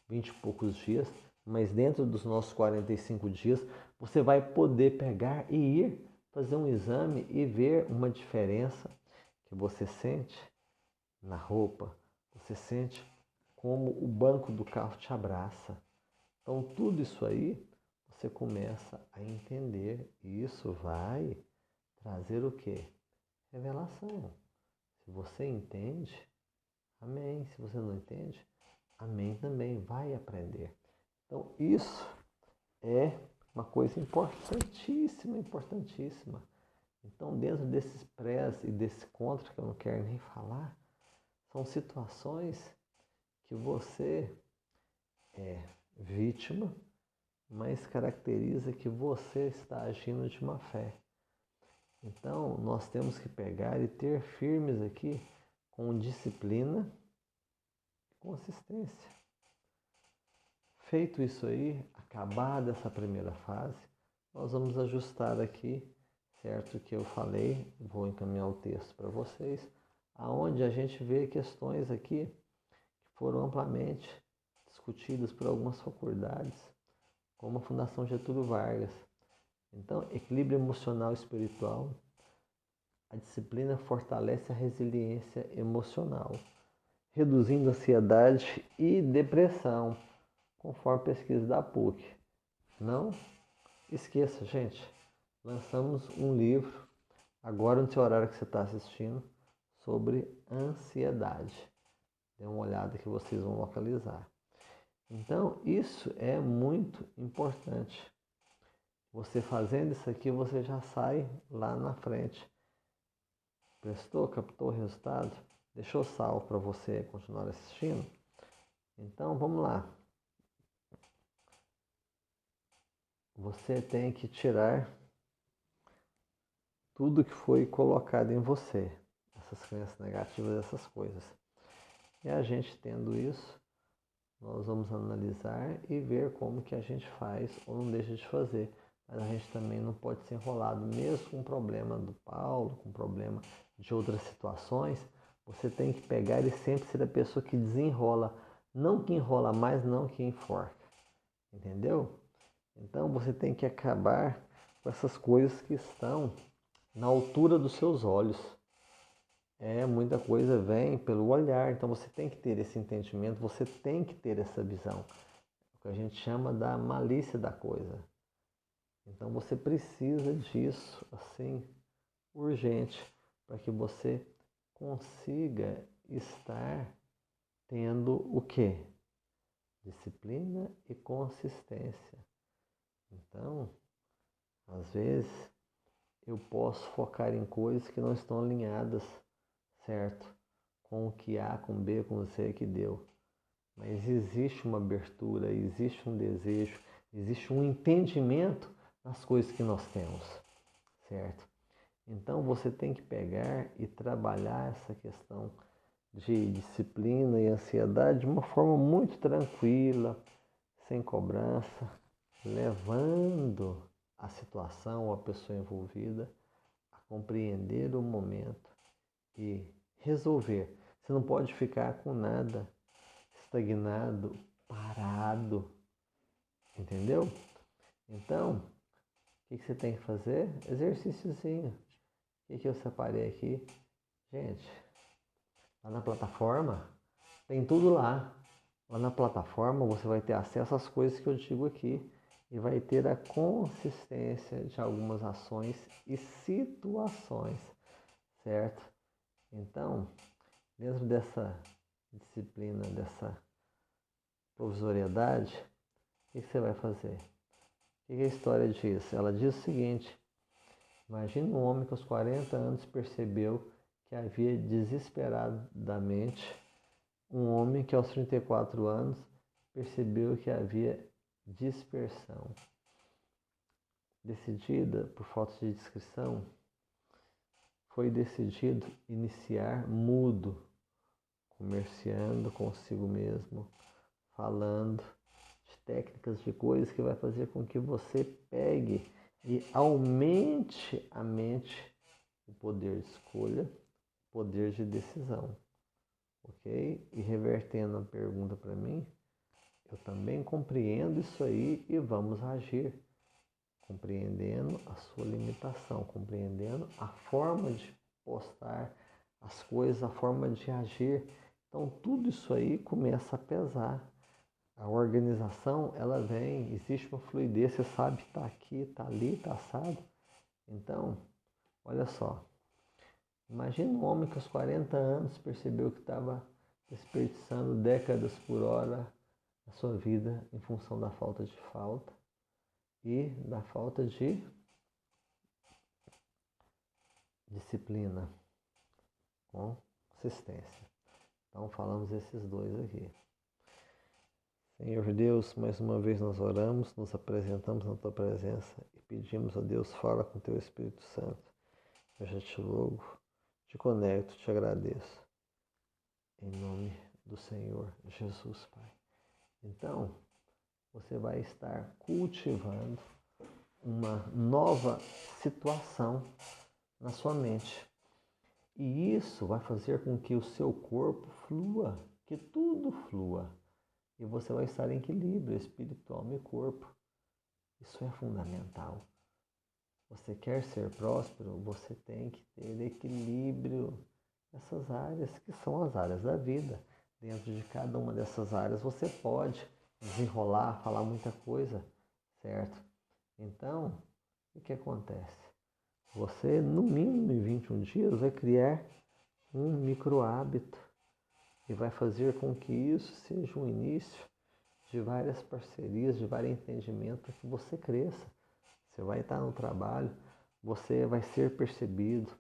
Speaker 1: 20 e poucos dias, mas dentro dos nossos 45 dias, você vai poder pegar e ir fazer um exame e ver uma diferença que você sente na roupa, você sente como o banco do carro te abraça. Então, tudo isso aí, você começa a entender e isso vai trazer o quê? Revelação. Se você entende, amém. Se você não entende, amém também. Vai aprender. Então, isso é uma coisa importantíssima, importantíssima. Então, dentro desses prés e desse contra, que eu não quero nem falar, são situações que você é vítima, mas caracteriza que você está agindo de má fé. Então, nós temos que pegar e ter firmes aqui com disciplina e consistência. Feito isso aí, acabada essa primeira fase, nós vamos ajustar aqui, certo? Que eu falei, vou encaminhar o texto para vocês, aonde a gente vê questões aqui que foram amplamente discutidas por algumas faculdades, como a Fundação Getúlio Vargas. Então, equilíbrio emocional e espiritual. A disciplina fortalece a resiliência emocional, reduzindo ansiedade e depressão, conforme pesquisa da PUC. Não esqueça, gente, lançamos um livro, agora no seu horário que você está assistindo, sobre ansiedade. Dê uma olhada que vocês vão localizar. Então, isso é muito importante. Você fazendo isso aqui, você já sai lá na frente. Prestou, captou o resultado? Deixou salvo para você continuar assistindo? Então, vamos lá. Você tem que tirar tudo que foi colocado em você. Essas crenças negativas, essas coisas. E a gente tendo isso, nós vamos analisar e ver como que a gente faz ou não deixa de fazer. Mas a gente também não pode ser enrolado, mesmo com o problema do Paulo, com o problema de outras situações, você tem que pegar e sempre ser a pessoa que desenrola, não que enrola mais, não que enforca, entendeu? Então você tem que acabar com essas coisas que estão na altura dos seus olhos. Muita coisa vem pelo olhar, então você tem que ter esse entendimento, você tem que ter essa visão, o que a gente chama da malícia da coisa. Então você precisa disso, assim, urgente, para que você consiga estar tendo o quê? Disciplina e consistência. Então, às vezes, eu posso focar em coisas que não estão alinhadas, certo? Com o que A, com B, com C que deu. Mas existe uma abertura, existe um desejo, existe um entendimento nas coisas que nós temos, certo? Então você tem que pegar e trabalhar essa questão de disciplina e ansiedade de uma forma muito tranquila, sem cobrança, levando a situação ou a pessoa envolvida a compreender o momento e resolver. Você não pode ficar com nada estagnado, parado, entendeu? Então, o que você tem que fazer? Exercíciozinho. O que eu separei aqui? Gente, lá na plataforma, tem tudo lá. Lá na plataforma você vai ter acesso às coisas que eu digo aqui e vai ter a consistência de algumas ações e situações, certo? Então, dentro dessa disciplina, dessa provisoriedade, o que você vai fazer? O que a história diz? Ela diz o seguinte: imagine um homem que aos 40 anos percebeu que havia desesperadamente um homem que aos 34 anos percebeu que havia dispersão. Decidida por falta de descrição, foi decidido iniciar mudo, comerciando consigo mesmo, falando de técnicas de coisas que vai fazer com que você pegue e aumente a mente, o poder de escolha, o poder de decisão. Ok? E revertendo a pergunta para mim, eu também compreendo isso aí e vamos agir, compreendendo a sua limitação, compreendendo a forma de postar as coisas, a forma de agir. Então tudo isso aí começa a pesar. A organização, ela vem, existe uma fluidez, você sabe, está aqui, está ali, está assado. Então, olha só, imagina um homem que aos 40 anos percebeu que estava desperdiçando décadas por hora a sua vida em função da falta e da falta de disciplina, consistência. Então falamos esses dois aqui. Senhor Deus, mais uma vez nós oramos, nos apresentamos na Tua presença e pedimos a Deus, fala com Teu Espírito Santo. Eu já te louvo, te conecto, te agradeço. Em nome do Senhor Jesus, Pai. Então, você vai estar cultivando uma nova situação na sua mente. E isso vai fazer com que o seu corpo flua, que tudo flua. e você vai estar em equilíbrio espiritual e corpo. Isso é fundamental. Você quer ser próspero, você tem que ter equilíbrio nessas áreas que são as áreas da vida. Dentro de cada uma dessas áreas você pode desenrolar, falar muita coisa, certo? Então, o que acontece? Você, no mínimo em 21 dias, vai criar um micro hábito e vai fazer com que isso seja um início de várias parcerias, de vários entendimentos para que você cresça. Você vai estar no trabalho, você vai ser percebido,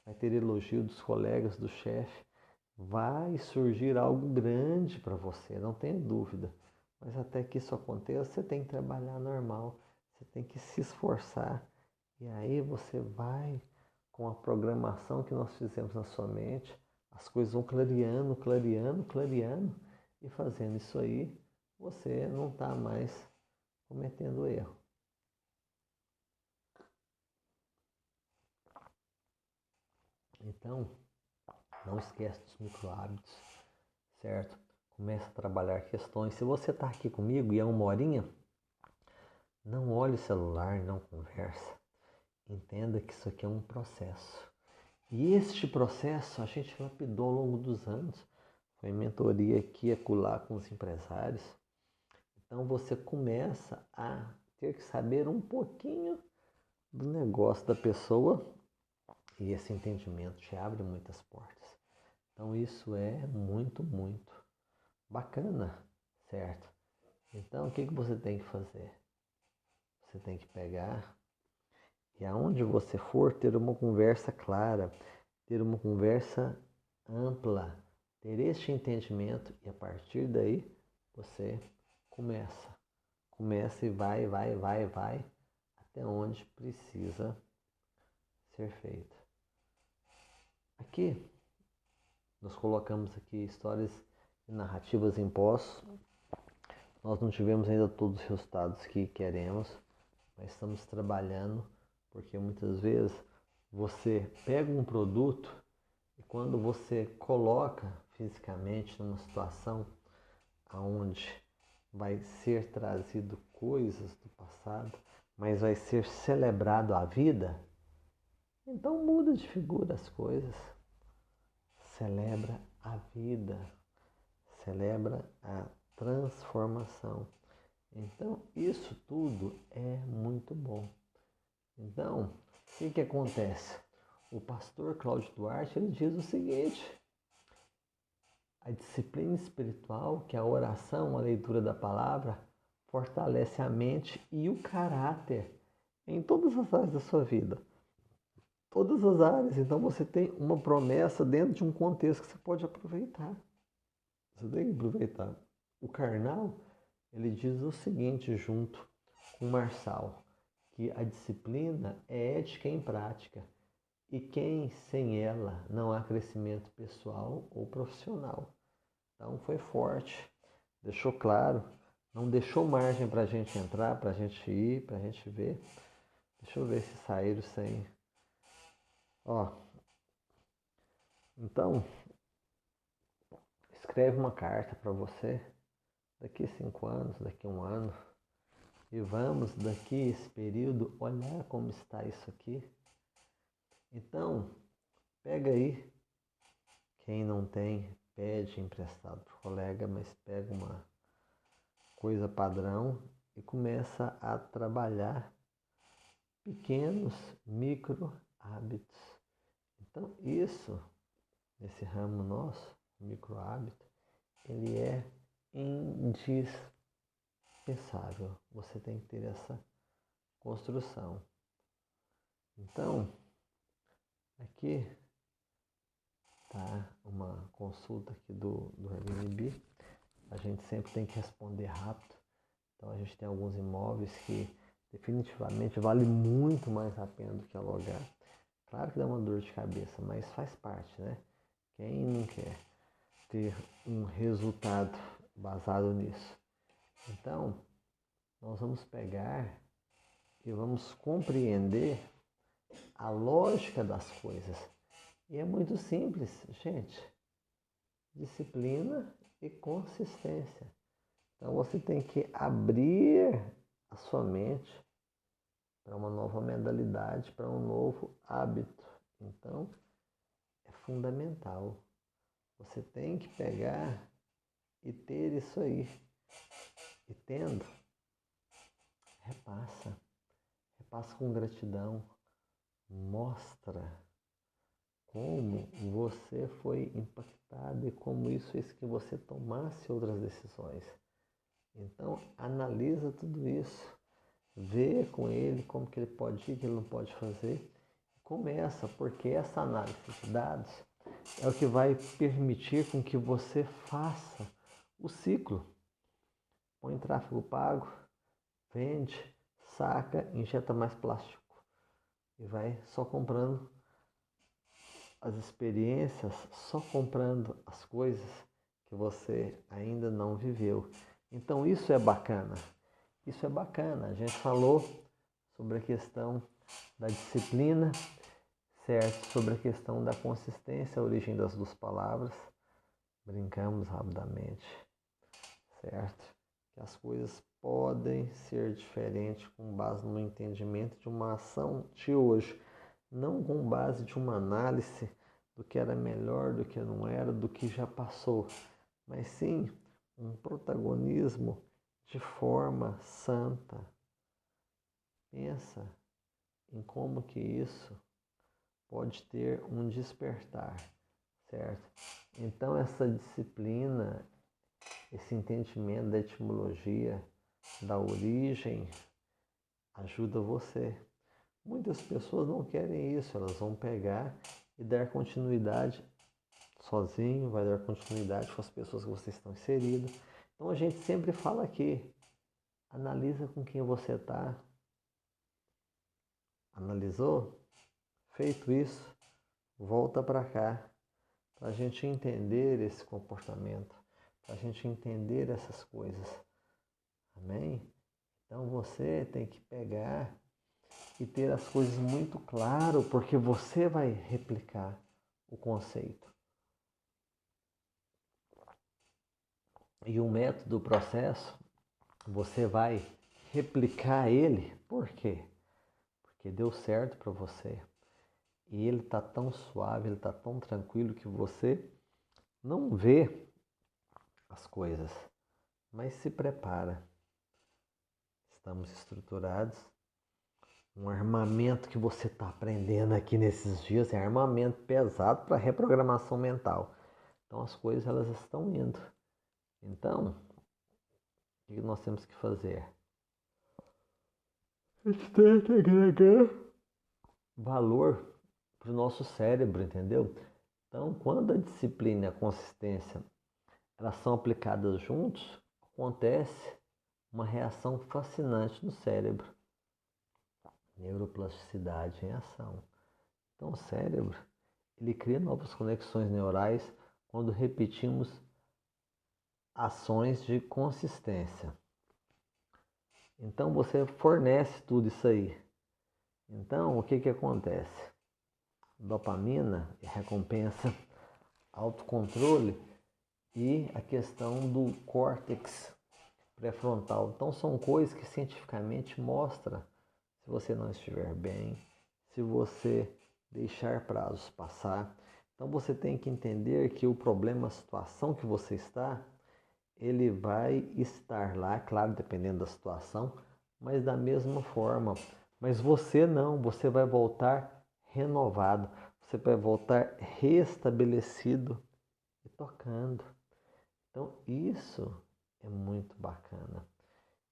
Speaker 1: vai ter elogio dos colegas, do chefe, vai surgir algo grande para você, não tenha dúvida. Mas até que isso aconteça, você tem que trabalhar normal, você tem que se esforçar. E aí você vai, com a programação que nós fizemos na sua mente, as coisas vão clareando, clareando, clareando, e fazendo isso aí, você não está mais cometendo erro. Então, não esquece dos micro hábitos, certo? Comece a trabalhar questões. Se você está aqui comigo e é 1 horinha, não olhe o celular, não conversa. Entenda que isso aqui é um processo. E este processo a gente lapidou ao longo dos anos. Foi mentoria aqui e acolá com os empresários. Então você começa a ter que saber um pouquinho do negócio da pessoa e esse entendimento te abre muitas portas. Então isso é muito, muito bacana, certo? Então o que você tem que fazer? Você tem que pegar e aonde você for ter uma conversa clara, ter uma conversa ampla, ter este entendimento e a partir daí você começa e vai até onde precisa ser feito. Aqui nós colocamos aqui histórias e narrativas em pós. Nós não tivemos ainda todos os resultados que queremos, mas estamos trabalhando porque muitas vezes você pega um produto e quando você coloca fisicamente numa situação onde vai ser trazido coisas do passado, mas vai ser celebrado a vida, então muda de figura as coisas. Celebra a vida, celebra a transformação. Então, isso tudo é muito bom. Então, o que acontece? O pastor Cláudio Duarte ele diz o seguinte: a disciplina espiritual, que é a oração, a leitura da palavra, fortalece a mente e o caráter em todas as áreas da sua vida. Todas as áreas. Então você tem uma promessa dentro de um contexto que você pode aproveitar. Você tem que aproveitar. O Karnal, ele diz o seguinte junto com o Marçal, que a disciplina é ética em prática e quem sem ela não há crescimento pessoal ou profissional. Então foi forte, deixou claro, não deixou margem para a gente entrar, para a gente ir, para a gente ver. Deixa eu ver se saíram sem. Ó, então escreve uma carta para você daqui 5 anos, daqui 1 ano. E vamos daqui esse período olhar como está isso aqui. Então, pega aí. Quem não tem, pede emprestado para o colega, mas pega uma coisa padrão e começa a trabalhar pequenos micro hábitos. Então, isso, nesse ramo nosso, micro hábito, ele é indispensável. Você tem que ter essa construção. Então, aqui tá uma consulta aqui do Airbnb. A gente sempre tem que responder rápido. Então a gente tem alguns imóveis que definitivamente vale muito mais a pena do que alugar. Claro que dá uma dor de cabeça, mas faz parte, né? Quem não quer ter um resultado baseado nisso? Então, nós vamos pegar e vamos compreender a lógica das coisas. E é muito simples, gente. Disciplina e consistência. Então você tem que abrir a sua mente para uma nova modalidade, para um novo hábito. Então é fundamental. Você tem que pegar e ter isso aí. E tendo, repassa. Repassa com gratidão. Mostra como você foi impactado e como isso fez que você tomasse outras decisões. Então, analisa tudo isso. Vê com ele como que ele pode ir, o que ele não pode fazer. Começa, porque essa análise de dados é o que vai permitir com que você faça o ciclo. Põe tráfego pago, vende, saca, injeta mais plástico e vai só comprando as experiências, só comprando as coisas que você ainda não viveu. Então isso é bacana. Isso é bacana. A gente falou sobre a questão da disciplina, certo? Sobre a questão da consistência, a origem das duas palavras. Brincamos rapidamente, certo? Que as coisas podem ser diferentes com base no entendimento de uma ação de hoje, não com base de uma análise do que era melhor, do que não era, do que já passou, mas sim um protagonismo de forma santa. Pensa em como que isso pode ter um despertar, certo? Então essa disciplina, esse entendimento da etimologia, da origem, ajuda você. Muitas pessoas não querem isso, elas vão pegar e dar continuidade sozinho, vai dar continuidade com as pessoas que vocês estão inseridos. Então a gente sempre fala aqui, analisa com quem você está. Analisou? Feito isso, volta para cá, para a gente entender esse comportamento, para a gente entender essas coisas. Amém? Então você tem que pegar e ter as coisas muito claro, porque você vai replicar o conceito. E o método, o processo, você vai replicar ele. Por quê? Porque deu certo para você. E ele está tão suave, ele está tão tranquilo que você não vê as coisas, mas se prepara. Estamos estruturados. Um armamento que você está aprendendo aqui nesses dias é armamento pesado para reprogramação mental. Então as coisas elas estão indo. Então, o que nós temos que fazer? A gente tem que agregar valor para o nosso cérebro, entendeu? Então, quando a disciplina e a consistência elas são aplicadas juntos, acontece uma reação fascinante no cérebro. Neuroplasticidade em ação. Então, o cérebro ele cria novas conexões neurais quando repetimos ações de consistência. Então, você fornece tudo isso aí. Então, o que que acontece? Dopamina, recompensa, autocontrole e a questão do córtex pré-frontal. Então são coisas que cientificamente mostram se você não estiver bem, se você deixar prazos passar. Então você tem que entender que o problema, a situação que você está, ele vai estar lá, claro, dependendo da situação, mas da mesma forma. Mas você não, você vai voltar renovado, você vai voltar restabelecido e tocando. Então isso é muito bacana.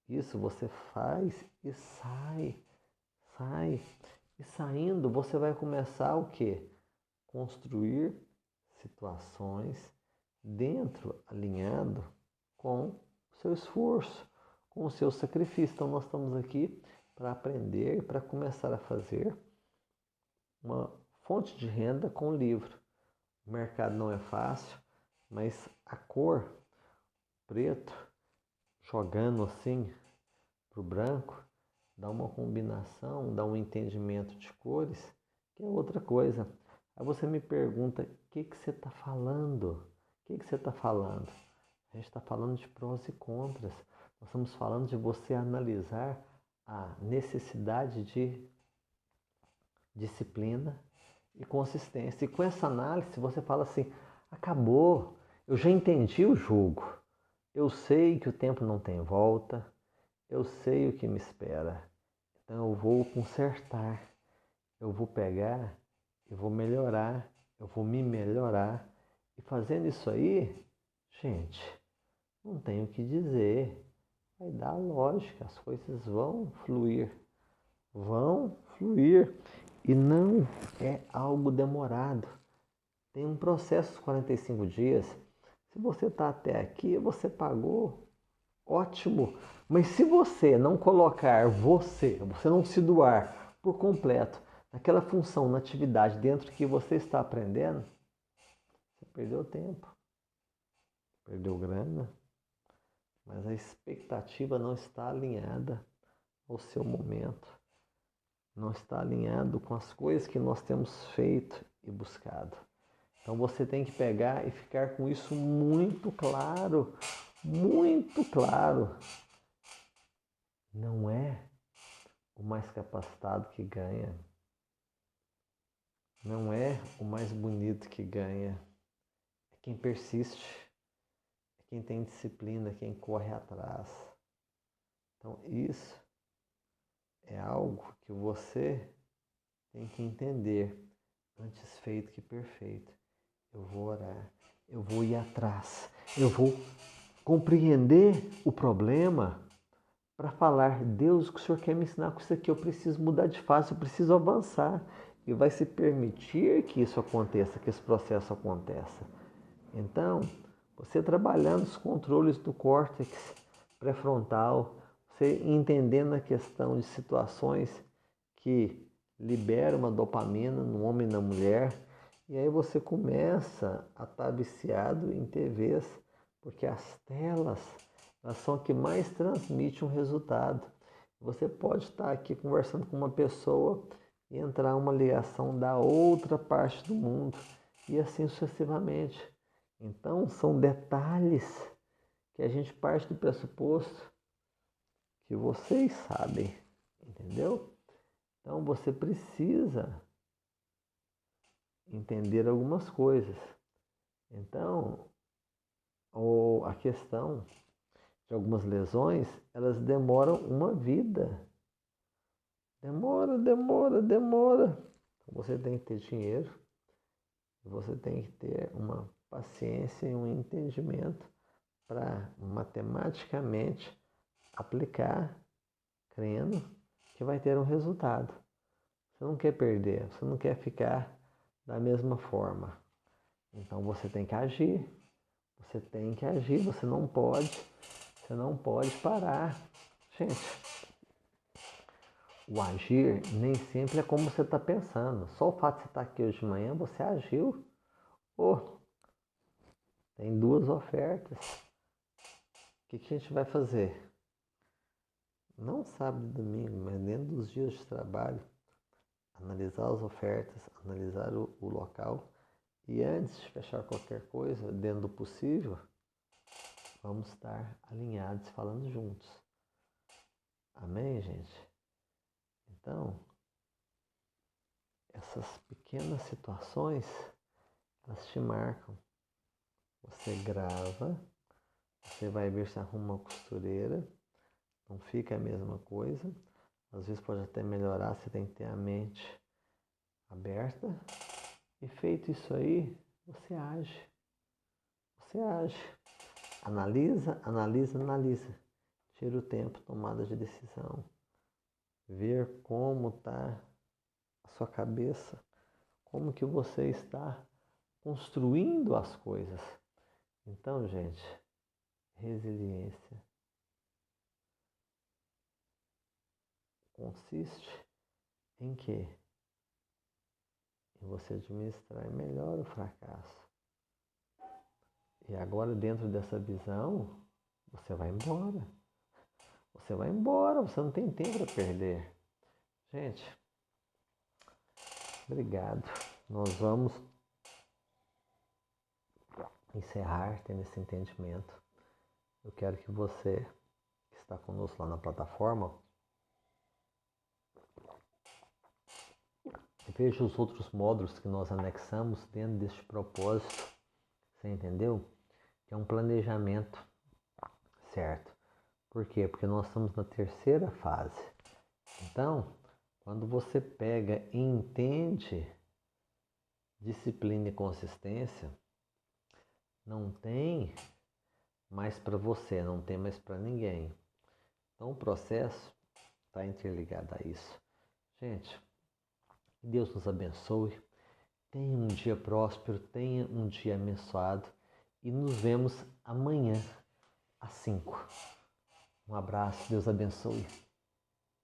Speaker 1: Isso você faz e sai. E saindo você vai começar o quê? Construir situações dentro, alinhado com o seu esforço, com o seu sacrifício. Então nós estamos aqui para aprender, para começar a fazer uma fonte de renda com o livro. O mercado não é fácil, mas a cor preto, jogando assim para o branco, dá uma combinação, dá um entendimento de cores, que é outra coisa. Aí você me pergunta, o que você está falando? O que você está falando? A gente está falando de prós e contras. Nós estamos falando de você analisar a necessidade de disciplina e consistência. E com essa análise você fala assim, acabou, eu já entendi o jogo. Eu sei que o tempo não tem volta, eu sei o que me espera. Então eu vou consertar, eu vou pegar, eu vou melhorar, eu vou me melhorar. E fazendo isso aí, gente, não tenho o que dizer. Vai dar lógica, as coisas vão fluir. Vão fluir. E não é algo demorado. Tem um processo de 45 dias. Se você está até aqui, você pagou, ótimo. Mas se você não colocar você não se doar por completo naquela função, na atividade dentro que você está aprendendo, você perdeu tempo, perdeu grana, mas a expectativa não está alinhada ao seu momento, não está alinhado com as coisas que nós temos feito e buscado. Então você tem que pegar e ficar com isso muito claro, muito claro. Não é o mais capacitado que ganha, não é o mais bonito que ganha, é quem persiste, é quem tem disciplina, é quem corre atrás. Então isso é algo que você tem que entender, antes feito que perfeito. Eu vou orar, eu vou ir atrás, eu vou compreender o problema para falar, Deus, o que o Senhor quer me ensinar com isso aqui? Eu preciso mudar de fase, eu preciso avançar. E vai se permitir que isso aconteça, que esse processo aconteça. Então, você trabalhando os controles do córtex pré-frontal, você entendendo a questão de situações que liberam uma dopamina no homem e na mulher, e aí você começa a estar viciado em TVs, porque as telas, elas são as que mais transmitem um resultado. Você pode estar aqui conversando com uma pessoa e entrar uma ligação da outra parte do mundo, e assim sucessivamente. Então, são detalhes que a gente parte do pressuposto que vocês sabem, entendeu? Então, você precisa entender algumas coisas. Então, a questão de algumas lesões, elas demoram uma vida. Demora. Então, você tem que ter dinheiro, você tem que ter uma paciência e um entendimento para matematicamente aplicar, crendo que vai ter um resultado. Você não quer perder, você não quer ficar da mesma forma. Então você tem que agir, você não pode parar. Gente, o agir nem sempre é como você está pensando. Só o fato de você estar aqui hoje de manhã, você agiu. Tem 2 ofertas. O que a gente vai fazer? Não sábado e domingo, mas dentro dos dias de trabalho, analisar as ofertas, analisar o local e antes de fechar qualquer coisa, dentro do possível, vamos estar alinhados, falando juntos. Amém, gente? Então, essas pequenas situações, elas te marcam. Você grava, você vai ver se arruma uma costureira, não fica a mesma coisa. Às vezes pode até melhorar, você tem que ter a mente aberta. E feito isso aí, você age. Você age. Analisa. Tira o tempo, tomada de decisão. Ver como está a sua cabeça, como que você está construindo as coisas. Então, gente, resiliência consiste em quê? Em você administrar melhor o fracasso. E agora, dentro dessa visão, você vai embora. Você não tem tempo para perder. Gente, obrigado. Nós vamos encerrar tendo esse entendimento. eu quero que você que está conosco lá na plataforma veja os outros módulos que nós anexamos dentro deste propósito. Você entendeu? Que é um planejamento, certo? Por quê? Porque nós estamos na terceira fase. Então, quando você pega e entende disciplina e consistência, não tem mais para você, não tem mais para ninguém. Então, o processo está interligado a isso. Gente, que Deus nos abençoe. Tenha um dia próspero, tenha um dia abençoado e nos vemos amanhã às 5. Um abraço, Deus abençoe.